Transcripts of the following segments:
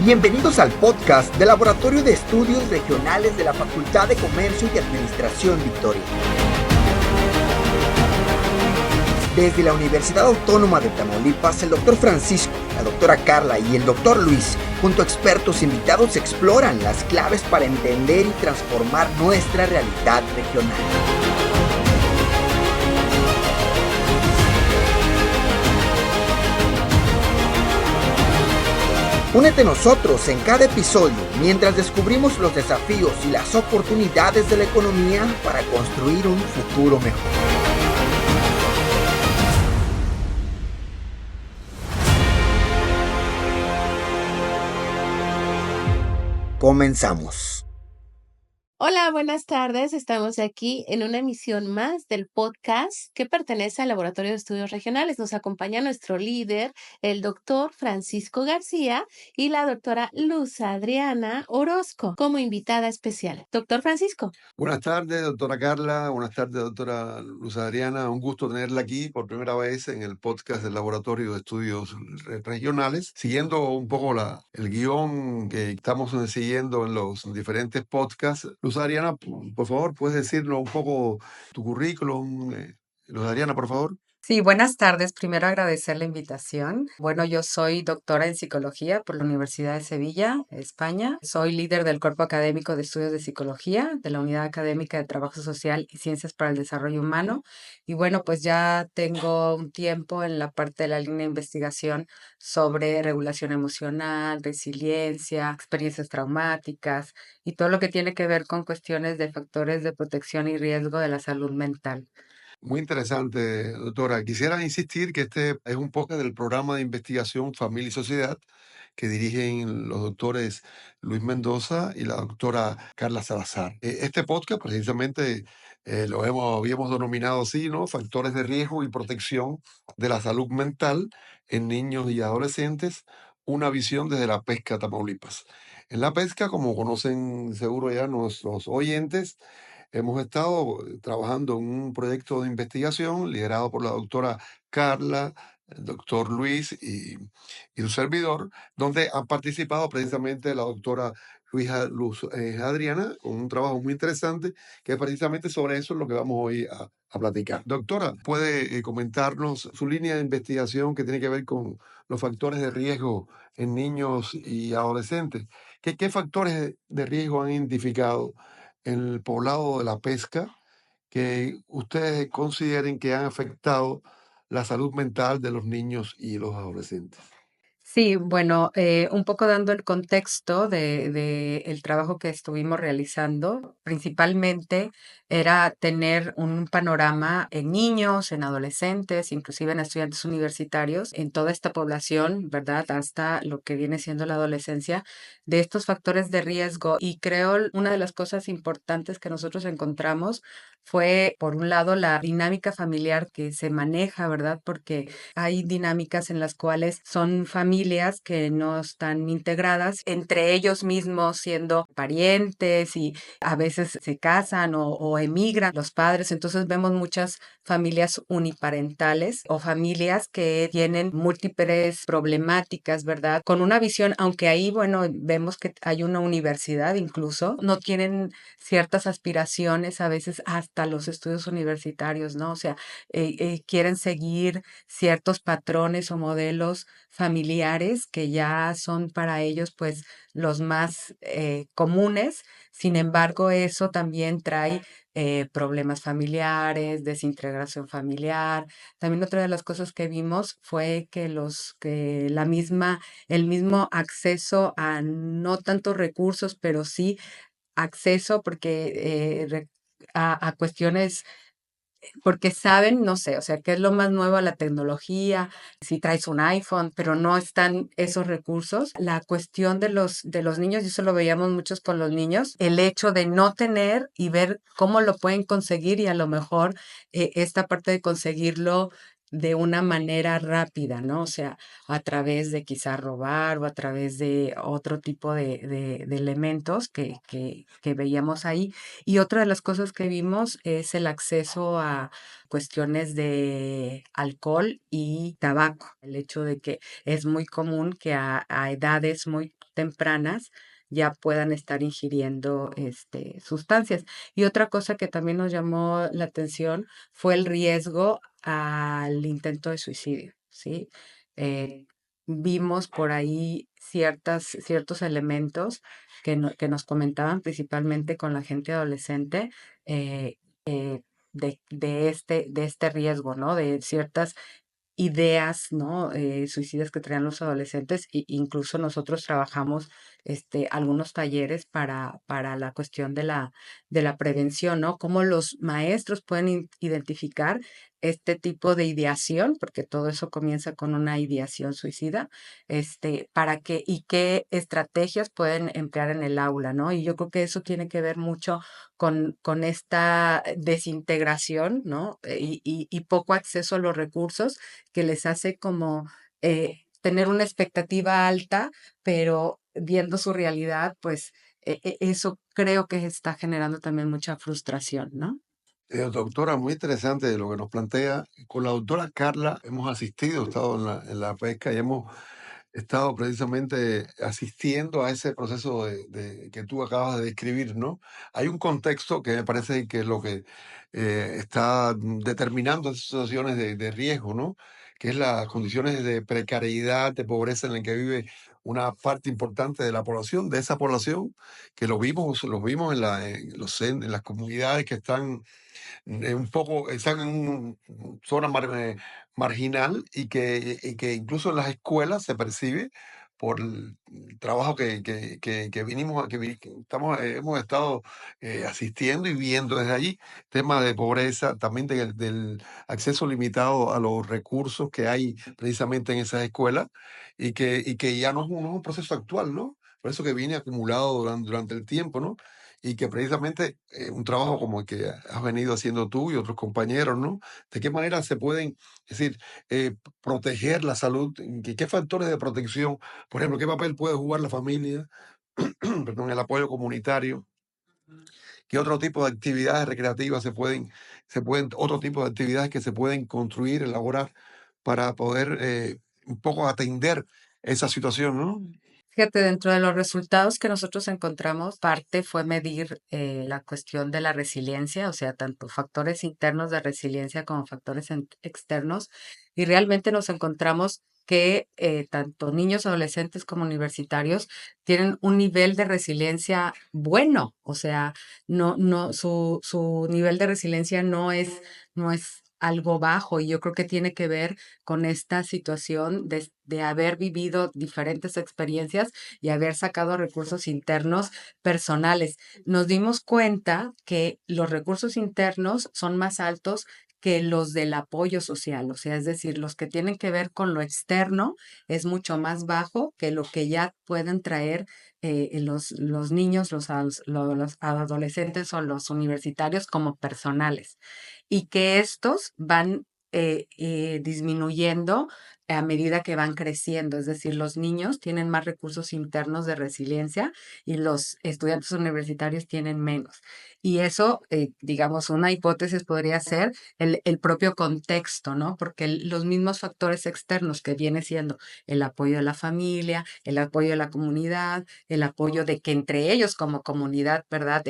Bienvenidos al podcast del Laboratorio de Estudios Regionales de la Facultad de Comercio y Administración Victoria. Desde la Universidad Autónoma de Tamaulipas, el Dr. Francisco, la doctora Carla y el Dr. Luis, junto a expertos invitados, exploran las claves para entender y transformar nuestra realidad regional. Únete a nosotros en cada episodio mientras descubrimos los desafíos y las oportunidades de la economía para construir un futuro mejor. Comenzamos. Hola, buenas tardes. Estamos aquí en una emisión más del podcast que pertenece al Laboratorio de Estudios Regionales. Nos acompaña nuestro líder, el doctor Francisco García, y la doctora Luz Adriana Orozco como invitada especial. Doctor Francisco. Buenas tardes, doctora Carla. Buenas tardes, doctora Luz Adriana. Un gusto tenerla aquí por primera vez en el podcast del Laboratorio de Estudios Regionales, siguiendo un poco el guión que estamos siguiendo en los diferentes podcasts. Luz Adriana, por favor, ¿puedes decirnos un poco tu currículum? Luz Adriana, por favor. Sí, buenas tardes. Primero agradecer la invitación. Bueno, yo soy doctora en psicología por la Universidad de Sevilla, España. Soy líder del Cuerpo Académico de Estudios de Psicología de la Unidad Académica de Trabajo Social y Ciencias para el Desarrollo Humano. Y bueno, pues ya tengo un tiempo en la parte de la línea de investigación sobre regulación emocional, resiliencia, experiencias traumáticas y todo lo que tiene que ver con cuestiones de factores de protección y riesgo de la salud mental. Muy interesante, doctora. Quisiera insistir que este es un podcast del programa de investigación Familia y Sociedad que dirigen los doctores Luis Mendoza y la doctora Carla Salazar. Este podcast precisamente habíamos denominado así, ¿no? Factores de riesgo y protección de la salud mental en niños y adolescentes, una visión desde la pesca Tamaulipas. En la pesca, como conocen seguro ya nuestros oyentes, hemos estado trabajando en un proyecto de investigación liderado por la doctora Carla, el doctor Luis y su servidor, donde han participado precisamente la doctora Luz Adriana, con un trabajo muy interesante, que precisamente sobre eso es lo que vamos hoy a platicar. Doctora, ¿puede comentarnos su línea de investigación que tiene que ver con los factores de riesgo en niños y adolescentes? ¿Qué factores de riesgo han identificado en el poblado de la pesca que ustedes consideren que han afectado la salud mental de los niños y los adolescentes? Sí, bueno, un poco dando el contexto de el trabajo que estuvimos realizando, principalmente era tener un panorama en niños, en adolescentes, inclusive en estudiantes universitarios, en toda esta población, ¿verdad? Hasta lo que viene siendo la adolescencia, de estos factores de riesgo. Y creo una de las cosas importantes que nosotros encontramos fue, por un lado, la dinámica familiar que se maneja, ¿verdad? Porque hay dinámicas en las cuales son familias que no están integradas entre ellos mismos, siendo parientes, y a veces se casan o emigran los padres. Entonces vemos muchas familias uniparentales o familias que tienen múltiples problemáticas, ¿verdad? Con una visión, aunque ahí, bueno, vemos que hay una universidad incluso, no tienen ciertas aspiraciones a veces hasta los estudios universitarios, ¿no? O sea, quieren seguir ciertos patrones o modelos familiares que ya son para ellos pues los más comunes. Sin embargo, eso también trae problemas familiares, desintegración familiar. También otra de las cosas que vimos fue que el mismo acceso a no tantos recursos, pero sí acceso a cuestiones porque saben, no sé, o sea, qué es lo más nuevo a la tecnología, si traes un iPhone, pero no están esos recursos. La cuestión de los niños, y eso lo veíamos muchos con los niños, el hecho de no tener y ver cómo lo pueden conseguir y a lo mejor esta parte de conseguirlo de una manera rápida, ¿no? O sea, a través de quizás robar o a través de otro tipo de elementos que veíamos ahí. Y otra de las cosas que vimos es el acceso a cuestiones de alcohol y tabaco. El hecho de que es muy común que a edades muy tempranas ya puedan estar ingiriendo sustancias. Y otra cosa que también nos llamó la atención fue el riesgo al intento de suicidio, ¿sí? Eh, Vimos por ahí ciertos elementos que nos comentaban principalmente con la gente adolescente, eh, eh, de este riesgo, ¿no? De ciertas ideas, ¿no? Suicidas que traían los adolescentes, e incluso nosotros trabajamos algunos talleres para la cuestión de la prevención, ¿no? Cómo los maestros pueden identificar este tipo de ideación, porque todo eso comienza con una ideación suicida, y qué estrategias pueden emplear en el aula, ¿no? Y yo creo que eso tiene que ver mucho con esta desintegración, ¿no? Y poco acceso a los recursos que les hace como tener una expectativa alta, pero viendo su realidad, pues eso creo que está generando también mucha frustración, ¿no? Doctora, muy interesante lo que nos plantea. Con la doctora Carla hemos asistido, estado en la pesca y hemos estado precisamente asistiendo a ese proceso que tú acabas de describir, ¿no? Hay un contexto que me parece que es lo que está determinando esas situaciones de riesgo, ¿no? Que es las condiciones de precariedad, de pobreza en la que vive una parte importante de la población, de esa población, que lo vimos en las comunidades que están un poco, están en una zona marginal y que incluso en las escuelas se percibe por el trabajo que vinimos, que estamos, hemos estado asistiendo y viendo desde allí, tema de pobreza, también del acceso limitado a los recursos que hay precisamente en esas escuelas y que ya no es un proceso actual, ¿no? Por eso que viene acumulado durante el tiempo, ¿no? Y que precisamente un trabajo como el que has venido haciendo tú y otros compañeros, ¿no? ¿De qué manera se pueden, es decir, proteger la salud? ¿Qué factores de protección, por ejemplo, qué papel puede jugar la familia, perdón, el apoyo comunitario? ¿Qué otro tipo de actividades recreativas otro tipo de actividades que se pueden construir, elaborar para poder un poco atender esa situación, ¿no? Fíjate, dentro de los resultados que nosotros encontramos, parte fue medir la cuestión de la resiliencia, o sea, tanto factores internos de resiliencia como factores externos, y realmente nos encontramos que tanto niños, adolescentes como universitarios tienen un nivel de resiliencia bueno, o sea, su nivel de resiliencia no es algo bajo, y yo creo que tiene que ver con esta situación de haber vivido diferentes experiencias y haber sacado recursos internos personales. Nos dimos cuenta que los recursos internos son más altos que los del apoyo social, o sea, es decir, los que tienen que ver con lo externo es mucho más bajo que lo que ya pueden traer los niños, los adolescentes o los universitarios como personales, y que estos van disminuyendo a medida que van creciendo. Es decir, los niños tienen más recursos internos de resiliencia y los estudiantes universitarios tienen menos. Y eso, digamos, una hipótesis podría ser el propio contexto, ¿no? Porque los mismos factores externos que viene siendo el apoyo de la familia, el apoyo de la comunidad, el apoyo de que entre ellos como comunidad, ¿verdad?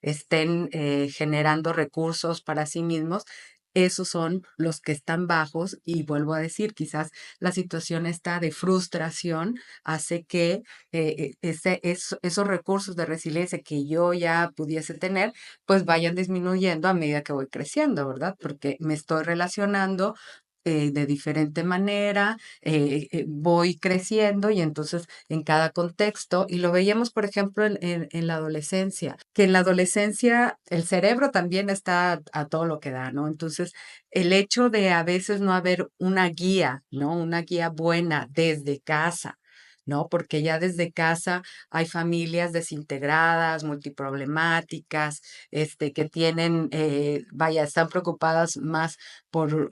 Estén generando recursos para sí mismos. Esos son los que están bajos, y vuelvo a decir, quizás la situación está de frustración hace que esos recursos de resiliencia que yo ya pudiese tener, pues vayan disminuyendo a medida que voy creciendo, ¿verdad? Porque me estoy relacionando de diferente manera, voy creciendo, y entonces en cada contexto, y lo veíamos, por ejemplo, en la adolescencia, que en la adolescencia el cerebro también está a todo lo que da, ¿no? Entonces, el hecho de a veces no haber una guía, ¿no? Una guía buena desde casa, ¿no? Porque ya desde casa hay familias desintegradas, multiproblemáticas, que tienen, vaya, están preocupadas más por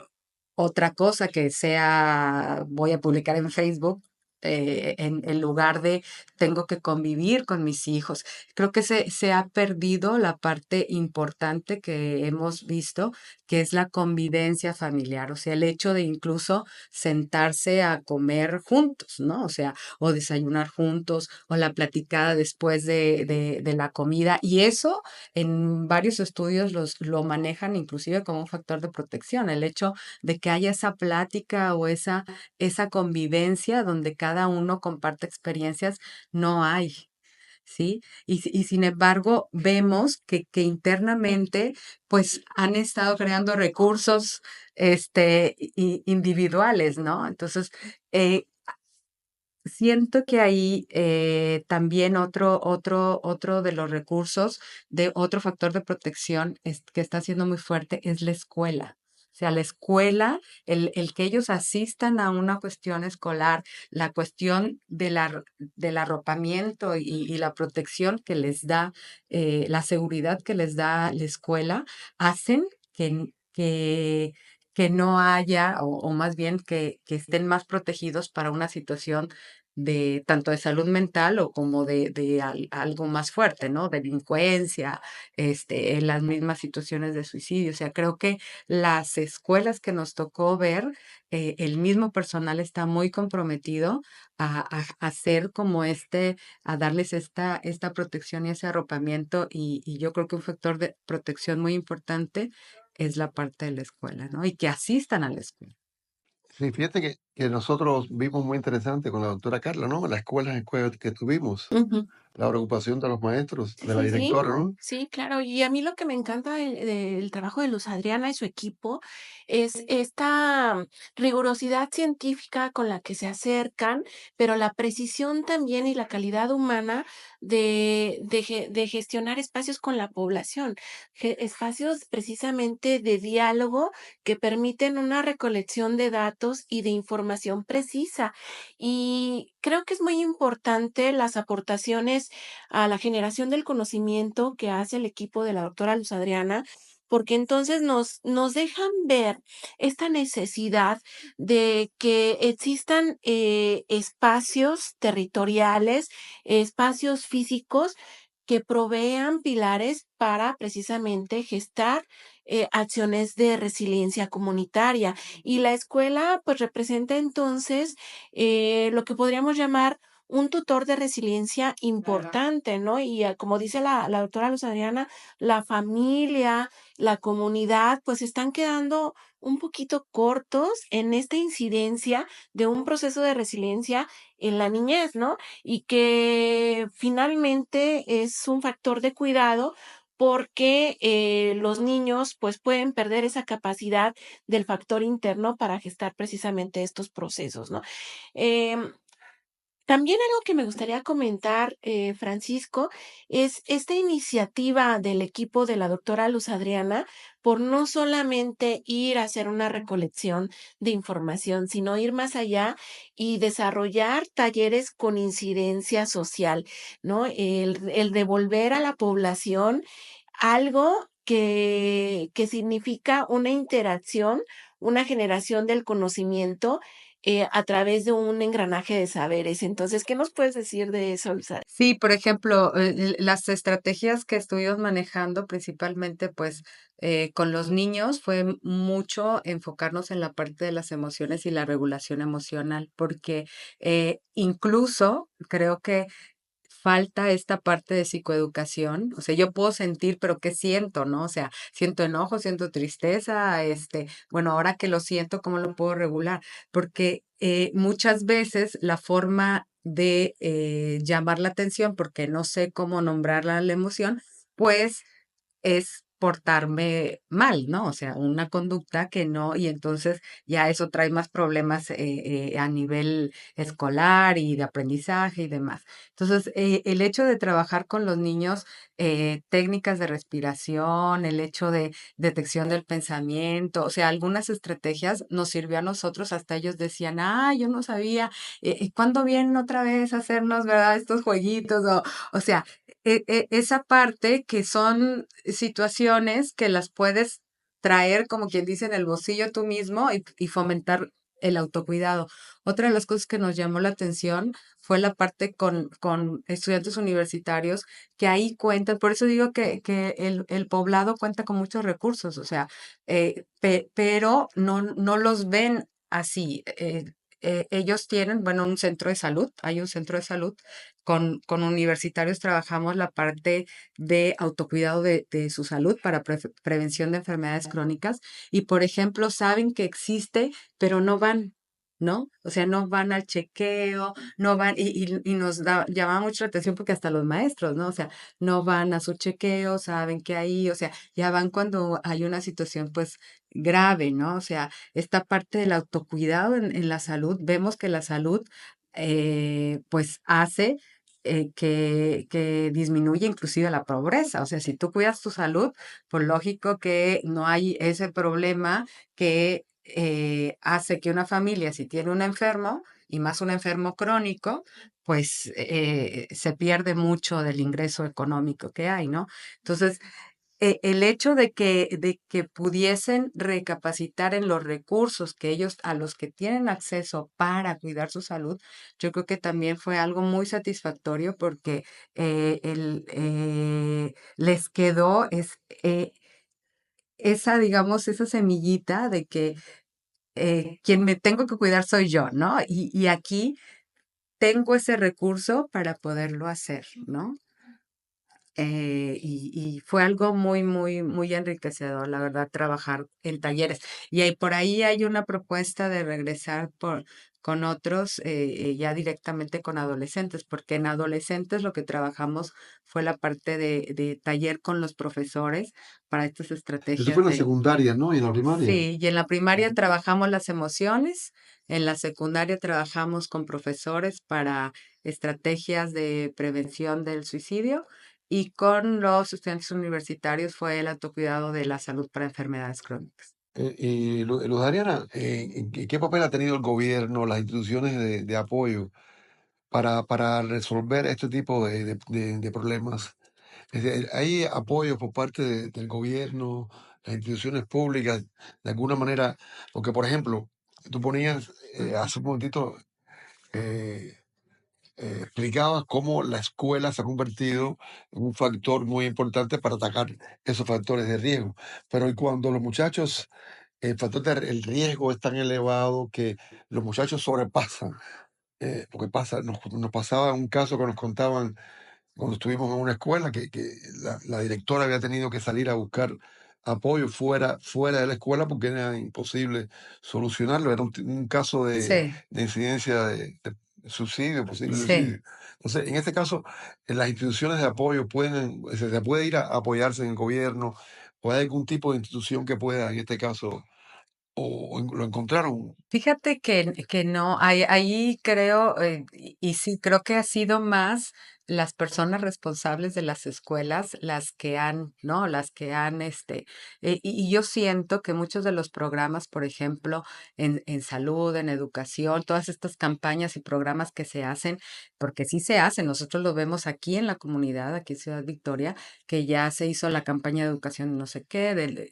otra cosa que sea, voy a publicar en Facebook, en lugar de tengo que convivir con mis hijos. Creo que se ha perdido la parte importante que hemos visto, que es la convivencia familiar, o sea, el hecho de incluso sentarse a comer juntos, ¿no? O sea, o desayunar juntos, o la platicada después de la comida. Y eso en varios estudios lo manejan inclusive como un factor de protección, el hecho de que haya esa plática o esa convivencia donde cada uno comparte experiencias, no hay. ¿Sí? Y sin embargo, vemos que internamente, pues han estado creando recursos individuales, ¿no? Entonces, eh, siento que ahí también otro de los recursos, de otro factor de protección que está siendo muy fuerte es la escuela. O sea, la escuela, el que ellos asistan a una cuestión escolar, la cuestión del arropamiento y la protección que les da, la seguridad que les da la escuela, hacen que no haya, o más bien que estén más protegidos para una situación de tanto de salud mental o como de algo más fuerte, ¿no? Delincuencia, en las mismas situaciones de suicidio. O sea, creo que las escuelas que nos tocó ver, el mismo personal está muy comprometido a hacer como a darles esta protección y ese arropamiento, y yo creo que un factor de protección muy importante es la parte de la escuela, ¿no? Y que asistan a la escuela. Sí, fíjate que nosotros vimos muy interesante con la doctora Carla, ¿no? Las escuelas que tuvimos, Ujú. la preocupación de los maestros, de la Sí, directora, ¿no? sí, claro. Y a mí lo que me encanta del trabajo de Luz Adriana y su equipo es esta rigurosidad científica con la que se acercan, pero la precisión también y la calidad humana de gestionar espacios con la población, espacios precisamente de diálogo que permiten una recolección de datos y de información precisa. Y creo que es muy importante las aportaciones a la generación del conocimiento que hace el equipo de la doctora Luz Adriana, porque entonces nos dejan ver esta necesidad de que existan espacios territoriales, espacios físicos que provean pilares para precisamente gestar acciones de resiliencia comunitaria. Y la escuela pues representa entonces lo que podríamos llamar un tutor de resiliencia importante, ¿no? Y como dice la doctora Luz Adriana, la familia, la comunidad, pues están quedando un poquito cortos en esta incidencia de un proceso de resiliencia en la niñez, ¿no? Y que finalmente es un factor de cuidado porque los niños pues pueden perder esa capacidad del factor interno para gestar precisamente estos procesos, ¿no? Em, También algo que me gustaría comentar, Francisco, es esta iniciativa del equipo de la doctora Luz Adriana por no solamente ir a hacer una recolección de información, sino ir más allá y desarrollar talleres con incidencia social, ¿no? El devolver a la población algo que significa una interacción, una generación del conocimiento a través de un engranaje de saberes. Entonces, ¿qué nos puedes decir de eso, Luzar? Sí, por ejemplo, las estrategias que estuvimos manejando principalmente, pues, con los niños fue mucho enfocarnos en la parte de las emociones y la regulación emocional, porque incluso creo que falta esta parte de psicoeducación. O sea, yo puedo sentir, pero ¿qué siento, no? O sea, siento enojo, siento tristeza, bueno, ahora que lo siento, ¿cómo lo puedo regular? Porque muchas veces la forma de llamar la atención, porque no sé cómo nombrar la emoción, pues es portarme mal, ¿no? O sea, una conducta que no, y entonces ya eso trae más problemas a nivel escolar y de aprendizaje y demás. Entonces, el hecho de trabajar con los niños, técnicas de respiración, el hecho de detección del pensamiento, o sea, algunas estrategias nos sirvió a nosotros, hasta ellos decían, ah, yo no sabía, ¿cuándo vienen otra vez a hacernos, verdad, estos jueguitos? O sea, esa parte que son situaciones que las puedes traer, como quien dice, en el bolsillo tú mismo y fomentar el autocuidado. Otra de las cosas que nos llamó la atención fue la parte con estudiantes universitarios que ahí cuentan, por eso digo que el poblado cuenta con muchos recursos, o sea, pero no los ven así. Ellos tienen, bueno, un centro de salud, hay un centro de salud, con universitarios trabajamos la parte de autocuidado de su salud para prevención de enfermedades crónicas y, por ejemplo, saben que existe, pero no van, ¿no? O sea, no van al chequeo, no van, y nos llama mucho la atención porque hasta los maestros, ¿no? O sea, no van a su chequeo, saben que ahí, o sea, ya van cuando hay una situación, pues, grave, ¿no? O sea, esta parte del autocuidado en la salud, vemos que la salud, pues, hace que disminuye inclusive la pobreza. O sea, si tú cuidas tu salud, pues lógico que no hay ese problema que hace que una familia, si tiene un enfermo, y más un enfermo crónico, pues se pierde mucho del ingreso económico que hay, ¿no? Entonces, el hecho de que pudiesen recapacitar en los recursos que ellos, a los que tienen acceso para cuidar su salud, yo creo que también fue algo muy satisfactorio porque les quedó esa, digamos, esa semillita de que quien me tengo que cuidar soy yo, ¿no? Y aquí tengo ese recurso para poderlo hacer, ¿no? Y fue algo muy, muy, muy enriquecedor, la verdad, trabajar en talleres. Y ahí, por ahí hay una propuesta de regresar con otros, ya directamente con adolescentes, porque en adolescentes lo que trabajamos fue la parte de taller con los profesores para estas Eso fue estrategias en la de... secundaria, ¿no? Y en la primaria. Sí, y en la primaria trabajamos las emociones, en la secundaria trabajamos con profesores para estrategias de prevención del suicidio y con los estudiantes universitarios fue el autocuidado de la salud para enfermedades crónicas. Luz Ariana, ¿qué papel ha tenido el gobierno, las instituciones de apoyo para resolver este tipo de problemas? Es decir, ¿hay apoyo por parte del gobierno, las instituciones públicas, de alguna manera? Porque, por ejemplo, tú ponías hace un momentito, eh, explicabas cómo la escuela se ha convertido en un factor muy importante para atacar esos factores de riesgo. Pero ¿y cuando los muchachos, el factor el riesgo es tan elevado que los muchachos sobrepasan? Porque nos pasaba un caso que nos contaban cuando estuvimos en una escuela que la directora había tenido que salir a buscar apoyo fuera de la escuela porque era imposible solucionarlo. Era un caso Sí, de incidencia de suicidio, posible sí. suicidio. Entonces, en este caso, las instituciones de apoyo se puede ir a apoyarse en el gobierno, o hay algún tipo de institución que pueda, en este caso, lo encontraron. Fíjate que no, ahí creo, y sí, creo que ha sido más las personas responsables de las escuelas las que han, ¿no? Las que han, y yo siento que muchos de los programas, por ejemplo, en salud, en educación, todas estas campañas y programas que se hacen, porque sí se hacen, nosotros lo vemos aquí en la comunidad, aquí en Ciudad Victoria, que ya se hizo la campaña de educación no sé qué,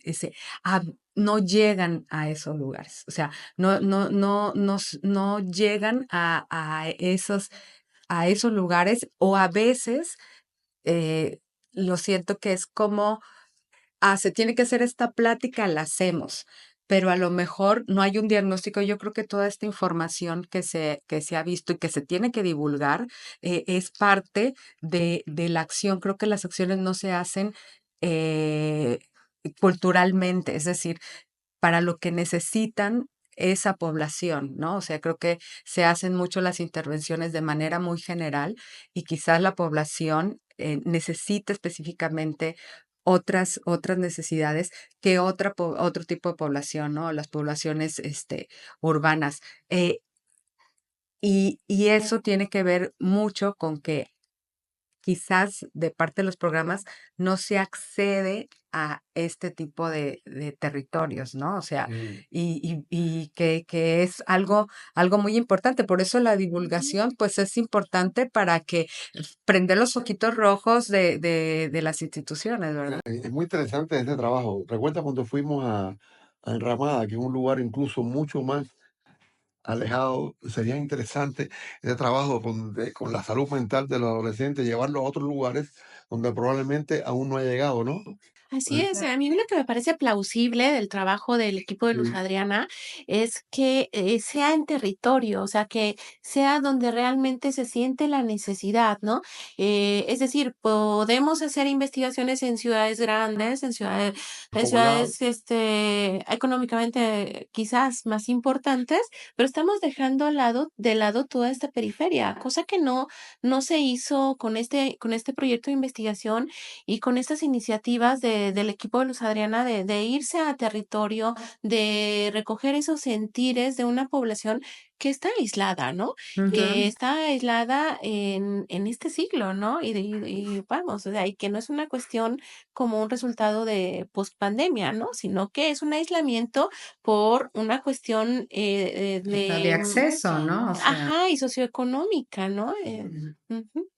ah, no llegan a esos lugares. O sea, no llegan a esos lugares o a veces lo siento que es como, se tiene que hacer esta plática, la hacemos, pero a lo mejor no hay un diagnóstico. Yo creo que toda esta información que se ha visto y que se tiene que divulgar es parte de la acción. Creo que las acciones no se hacen eh, culturalmente, es decir, para lo que necesitan esa población, ¿no? O sea, creo que se hacen mucho las intervenciones de manera muy general y quizás la población necesita específicamente otras necesidades que otro tipo de población, ¿no? Las poblaciones urbanas. Y eso tiene que ver mucho con que quizás de parte de los programas no se accede a este tipo de territorios, ¿no? O sea, Mm. y que es algo muy importante. Por eso la divulgación, pues, es importante para que prender los foquitos rojos de las instituciones, ¿verdad? Es muy interesante este trabajo. Recuerda cuando fuimos a Enramada, que es un lugar incluso mucho más alejado. Sería interesante ese trabajo con la salud mental de los adolescentes, llevarlo a otros lugares donde probablemente aún no ha llegado, ¿no? Así Eh, es, a mí lo que me parece plausible del trabajo del equipo de Luz sí, Adriana es que, sea en territorio, o sea, que sea donde realmente se siente la necesidad, ¿no? Es decir, podemos hacer investigaciones en ciudades grandes, en como la, ciudades, económicamente quizás más importantes, pero estamos dejando de lado toda esta periferia, cosa que no se hizo con este proyecto de investigación y con estas iniciativas del equipo de Luz Adriana de irse a territorio, de recoger esos sentires de una población que está aislada, ¿no? Que Ujú. está aislada en este siglo, ¿no? Y vamos, o sea, y que no es una cuestión como un resultado de pospandemia, ¿no? Sino que es un aislamiento por una cuestión, O sea, de acceso, ¿no? O sea, ajá, y socioeconómica, ¿no? Ujú.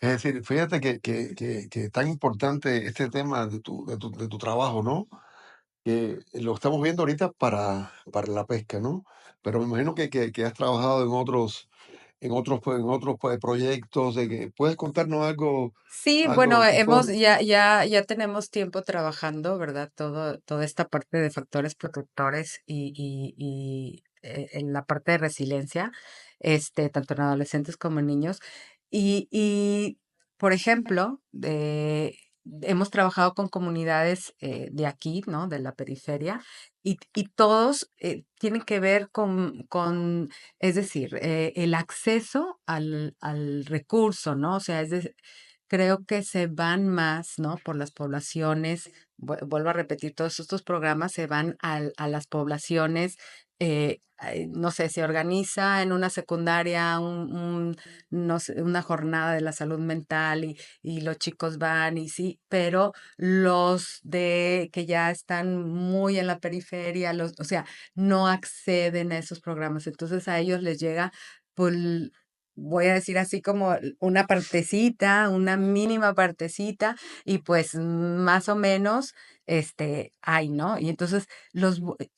es decir, fíjate que tan importante este tema de tu trabajo, ¿no? Que lo estamos viendo ahorita para la pesca, ¿no? Pero me imagino que has trabajado en otros proyectos, de que puedes contarnos sí, algo bueno, de tu ya tenemos tiempo trabajando, ¿verdad? Toda esta parte de factores protectores en la parte de resiliencia, tanto en adolescentes como en niños. Y por ejemplo, hemos trabajado con comunidades de aquí, ¿no? De la periferia, y todos tienen que ver es decir, el acceso al recurso, ¿no? O sea, creo que se van más, ¿no? Por las poblaciones, vuelvo a repetir, todos estos programas se van a las poblaciones, no sé, se organiza en una secundaria no sé, una jornada de la salud mental y los chicos van y sí, pero los de que ya están muy en la periferia, o sea, no acceden a esos programas, entonces a ellos les llega, pues, voy a decir así como una partecita, una mínima partecita, y pues más o menos, hay, ¿no? Y entonces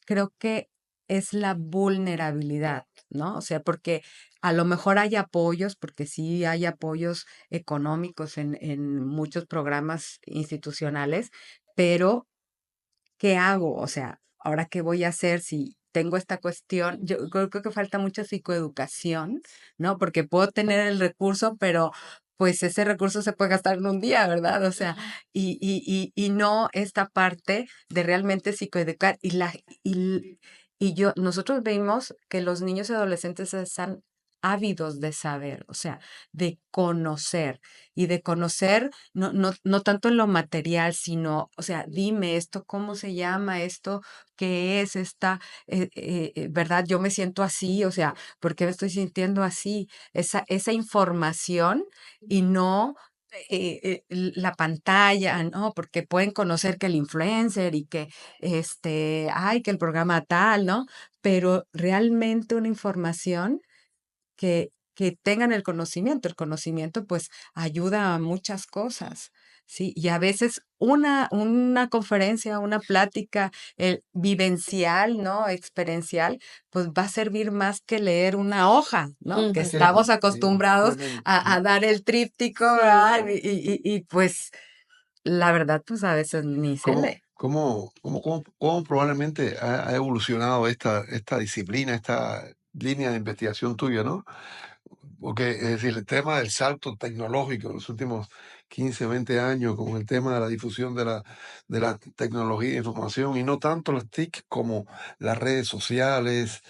creo que es la vulnerabilidad, ¿no? O sea, porque a lo mejor hay apoyos, porque sí hay apoyos económicos en muchos programas institucionales, pero ¿qué hago? O sea, ¿ahora qué voy a hacer si tengo esta cuestión? Yo creo que falta mucha psicoeducación, ¿no? Porque puedo tener el recurso, pero pues ese recurso se puede gastar en un día, ¿verdad? O sea, y no esta parte de realmente psicoeducar. Nosotros vimos que los niños y adolescentes están ávidos de saber, o sea, de conocer y de conocer no tanto en lo material, sino, o sea, dime esto, ¿cómo se llama esto? ¿Qué es esta? ¿Verdad? Yo me siento así, o sea, ¿por qué me estoy sintiendo así? Esa información y no la pantalla, ¿no? Porque pueden conocer que el influencer y que ay, que el programa tal, ¿no? Pero realmente una información que tengan el conocimiento. El conocimiento, pues, ayuda a muchas cosas, ¿sí? Y a veces una conferencia, una plática, vivencial, ¿no? Experiencial, pues, va a servir más que leer una hoja, ¿no? Que Ujú. cierto, estamos acostumbrados tremendo. a dar el tríptico, ¿verdad? Pues, la verdad, pues, a veces ni se ¿Cómo, lee. cómo probablemente ha evolucionado esta disciplina, esta línea de investigación tuya, ¿no? Porque, es decir, el tema del salto tecnológico en los últimos 15, 20 años, con el tema de la difusión de la tecnología de información, y no tanto las TIC como las redes sociales,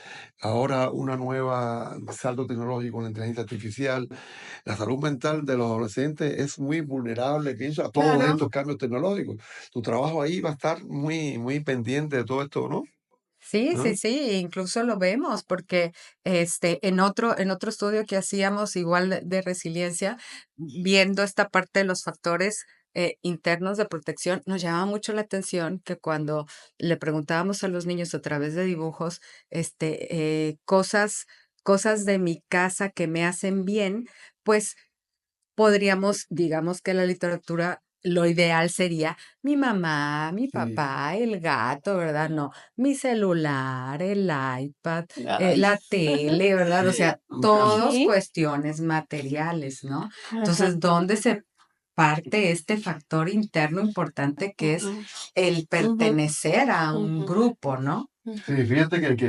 ahora una nueva salto tecnológico con la inteligencia artificial, la salud mental de los adolescentes es muy vulnerable, pienso, a todos Claro. estos cambios tecnológicos. Tu trabajo ahí va a estar muy, muy pendiente de todo esto, ¿no? Sí, sí, ¿Ah? sí, incluso lo vemos porque en otro estudio que hacíamos igual de resiliencia, viendo esta parte de los factores internos de protección, nos llamaba mucho la atención que cuando le preguntábamos a los niños a través de dibujos, cosas de mi casa que me hacen bien, pues podríamos, digamos que la literatura lo ideal sería mi mamá, mi Sí, papá, el gato, ¿verdad? No, mi celular, el iPad, Ay. la tele, ¿verdad? O sea, un cambio. todos Sí, cuestiones materiales, ¿no? ajá, Entonces, ¿dónde se parte este factor interno importante que es ujú, el ujú, pertenecer a un ujú, grupo, ¿no? ujú. Sí, fíjate que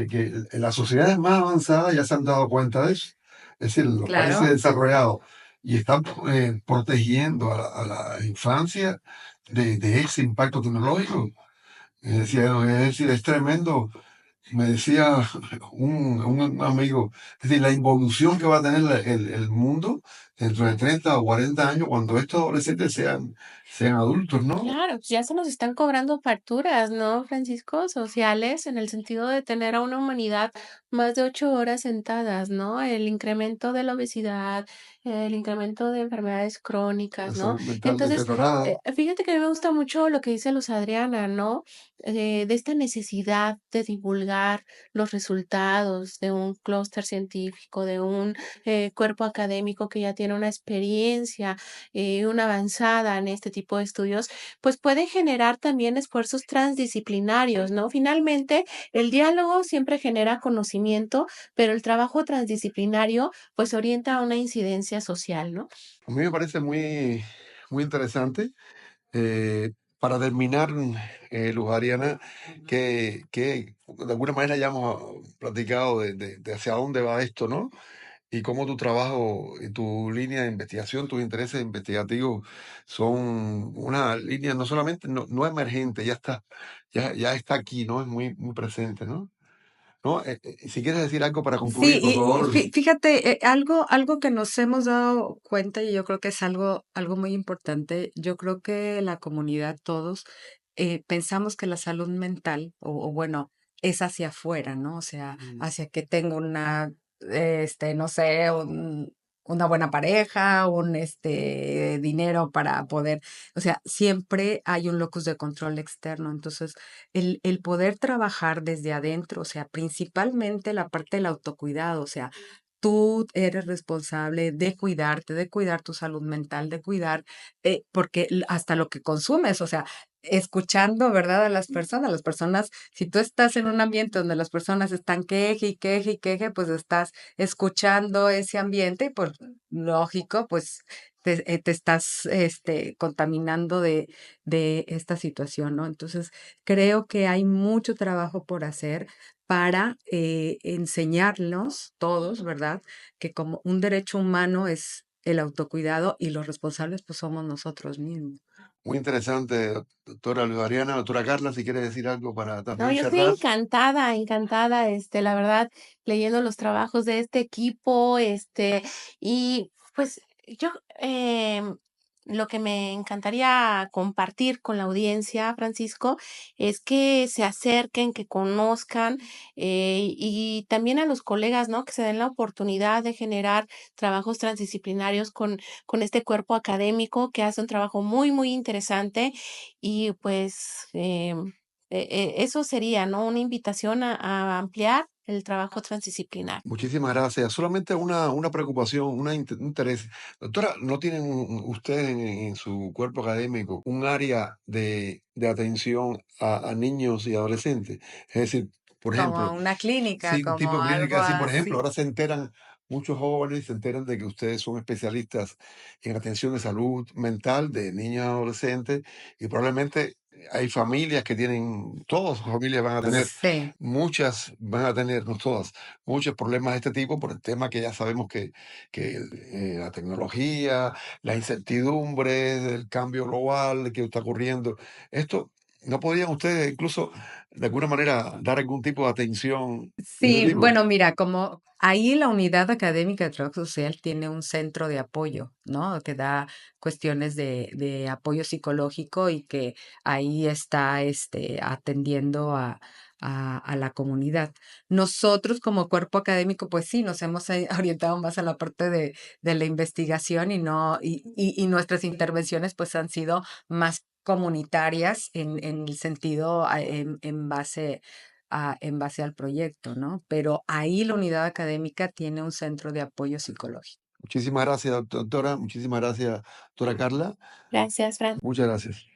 en las sociedades más avanzadas ya se han dado cuenta de eso. Es decir, los países Claro. desarrollados y están protegiendo a la infancia de ese impacto tecnológico. Es decir, es tremendo. Me decía un amigo, es decir, la involución que va a tener el mundo dentro de 30 o 40 años cuando estos adolescentes sean adultos, ¿no? Claro, pues ya se nos están cobrando facturas, ¿no, Francisco? Sociales, en el sentido de tener a una humanidad más de 8 horas sentadas, ¿no? El incremento de la obesidad, el incremento de enfermedades La crónicas, ¿no? salud mental Entonces, deteriorada. fíjate que a mí me gusta mucho lo que dice Luz Adriana, ¿no? De esta necesidad de divulgar los resultados de un clúster científico, de un cuerpo académico que ya tiene una experiencia, una avanzada en este tipo de estudios, pues puede generar también esfuerzos transdisciplinarios, ¿no? Finalmente, el diálogo siempre genera conocimiento, pero el trabajo transdisciplinario pues orienta a una incidencia social, ¿no? A mí me parece muy interesante. Para terminar, Luz Ariana, que de alguna manera ya hemos platicado de hacia dónde va esto, ¿no? Y cómo tu trabajo y tu línea de investigación, tus intereses investigativos son una línea no solamente no emergente, ya está aquí, ¿no? Es muy presente, ¿no? ¿No? Si quieres decir algo para Sí, concluir, por y favor. fíjate, algo que nos hemos dado cuenta y yo creo que es algo muy importante, yo creo que la comunidad, todos, pensamos que la salud mental, o bueno, es hacia afuera, ¿no? O sea, Mm. hacia que tengo no sé, una buena pareja, dinero para poder, o sea, siempre hay un locus de control externo. Entonces, el poder trabajar desde adentro, o sea, principalmente la parte del autocuidado, o sea, tú eres responsable de cuidarte, de cuidar tu salud mental, de cuidar, porque hasta lo que consumes, o sea, escuchando, ¿verdad? A las personas, si tú estás en un ambiente donde las personas están queje y queje y queje, pues estás escuchando ese ambiente y pues lógico, pues te estás contaminando de esta situación, ¿no? Entonces, creo que hay mucho trabajo por hacer para enseñarnos todos, ¿verdad? Que como un derecho humano es el autocuidado y los responsables pues somos nosotros mismos. Muy interesante, doctora Luz Ariana. Doctora Carla, si quiere decir algo para No, también yo estoy cerrar. encantada, encantada, la verdad, leyendo los trabajos de este equipo, y pues yo, lo que me encantaría compartir con la audiencia, Francisco, es que se acerquen, que conozcan, y también a los colegas, ¿no? Que se den la oportunidad de generar trabajos transdisciplinarios con este cuerpo académico que hace un trabajo muy, muy interesante y pues eso sería, ¿no? Una invitación a ampliar el trabajo transdisciplinar. Muchísimas gracias. Solamente una preocupación, un interés. Doctora, ¿no tienen ustedes en su cuerpo académico un área de atención a niños y adolescentes? Es decir, por Como ejemplo, una clínica, sí, un como tipo de algo clínica así, por ejemplo, así. ahora se enteran, muchos jóvenes se enteran de que ustedes son especialistas en atención de salud mental de niños y adolescentes y probablemente hay familias que tienen, todas las familias van a tener, Sí. muchas van a tener, no todas, muchos problemas de este tipo por el tema que ya sabemos que la tecnología, la incertidumbre del cambio global que está ocurriendo, esto, ¿no podrían ustedes incluso de alguna manera dar algún tipo de atención de ese Sí, tipo? bueno, mira, como ahí la unidad académica de trabajo social tiene un centro de apoyo, ¿no? Que da cuestiones de apoyo psicológico y que ahí está atendiendo a la comunidad. Nosotros como cuerpo académico, pues sí, nos hemos orientado más a la parte de la investigación y no, y nuestras intervenciones pues han sido más comunitarias en el sentido en base al proyecto, ¿no? Pero ahí la unidad académica tiene un centro de apoyo psicológico. Muchísimas gracias, doctora. Muchísimas gracias, doctora Carla. Gracias, Fran. Muchas gracias.